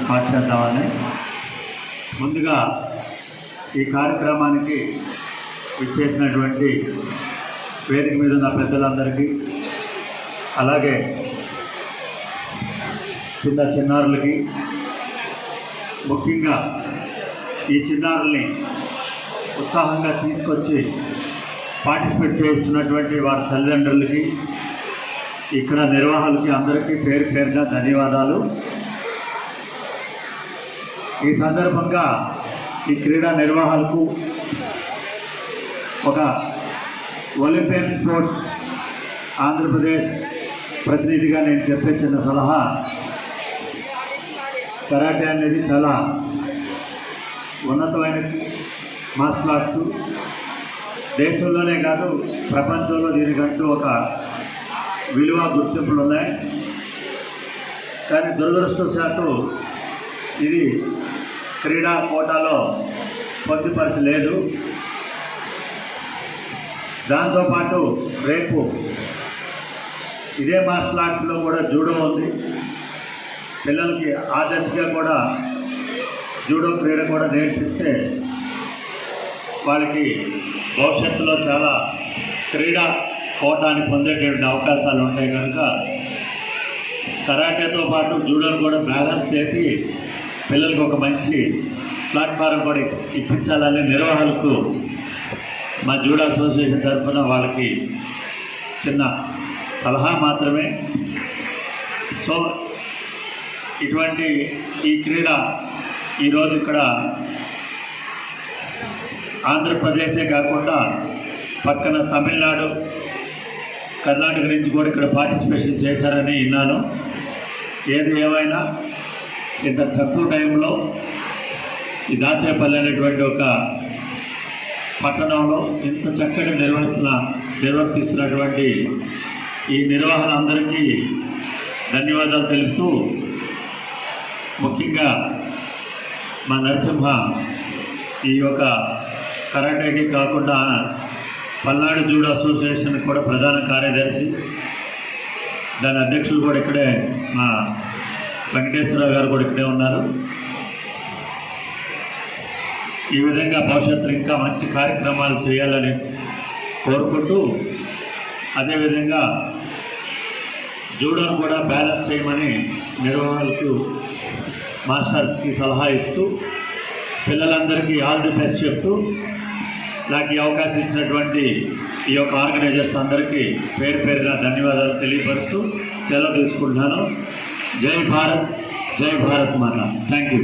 Start చేద్దామని. ముందుగా ఈ కార్యక్రమానికి ఇచ్చేసినటువంటి వేదిక మీద ఉన్న పెద్దలందరికీ, అలాగే చిన్నారులకి, ముఖ్యంగా ఈ చిన్నారుల్ని ఉత్సాహంగా తీసుకొచ్చి పార్టిసిపేట్ చేస్తున్నటువంటి వారి తల్లిదండ్రులకి, ఇక్కడ నిర్వాహకులకి అందరికీ పేరు పేరుగా ధన్యవాదాలు. ఈ సందర్భంగా ఈ క్రీడా నిర్వాహకులకు ఒక ఒలింపియన్ స్పోర్ట్స్ ఆంధ్రప్రదేశ్ ప్రతినిధిగా నేను చెప్పే చిన్న సలహా, కరాటే అనేది చాలా ఉన్నతమైన మార్షల్ ఆర్ట్స్. దేశంలోనే కాదు, ప్రపంచంలో దీనికంటూ ఒక విలువ గుర్తింపులు ఉన్నాయి. కానీ దురదృష్టవశాత్తు ఇది క్రీడా కోటాలో పొందుపరచలేదు. దాంతోపాటు రేపు ఇదే మార్షల్ ఆర్ట్స్లో కూడా జూడో ఉంది. పిల్లలకి ఆదర్శగా కూడా జూడో క్రీడ కూడా నేర్పిస్తే వాళ్ళకి భవిష్యత్తులో చాలా క్రీడా కోటాన్ని పొందేటువంటి అవకాశాలు ఉంటాయి. కనుక కరాటేతో పాటు జూడోను కూడా బ్యాలెన్స్ చేసి పిల్లలకు ఒక మంచి ప్లాట్ఫారం కూడా ఇప్పించాలని నిర్వాహకులకు మా జూడో అసోసియేషన్ తరఫున వాళ్ళకి చిన్న సలహా మాత్రమే. సో ఇటువంటి ఈ క్రీడ ఈరోజు ఇక్కడ ఆంధ్రప్రదేశే కాకుండా పక్కన తమిళనాడు, కర్ణాటక నుంచి కూడా ఇక్కడ పార్టిసిపేషన్ చేశారని విన్నాను. ఏది ఏమైనా ఇంత తక్కువ టైంలో ఈ దాచేపల్లి అనేటువంటి ఒక పట్టణంలో ఇంత చక్కటి నిర్వర్తిస్తున్నటువంటి ఈ నిర్వహణలందరికీ ధన్యవాదాలు తెలుపుతూ, ముఖ్యంగా మా నరసింహ ఈ యొక్క కరాటేకి కాకుండా పల్నాడు జూడో అసోసియేషన్ కూడా ప్రధాన కార్యదర్శి, దాని అధ్యక్షులు కూడా ఇక్కడే మా వెంకటేశ్వరరావు గారు కూడా ఇక్కడే ఉన్నారు. ఈ విధంగా భవిష్యత్తులో ఇంకా మంచి కార్యక్రమాలు చేయాలని కోరుకుంటూ, అదేవిధంగా జూడోను కూడా బ్యాలెన్స్ చేయమని నిర్వాహకులకు, మాస్టర్స్కి సలహా ఇస్తూ, పిల్లలందరికీ ఆల్ ది బెస్ట్ చెప్తూ, నాకు ఈ అవకాశం ఇచ్చినటువంటి ఈ యొక్క ఆర్గనైజర్స్ అందరికీ పేరు పేరుగా ధన్యవాదాలు తెలియపరుస్తూ సెలవు తీసుకుంటున్నాను. జై భారత్, జై భారత్ మాత. Thank you.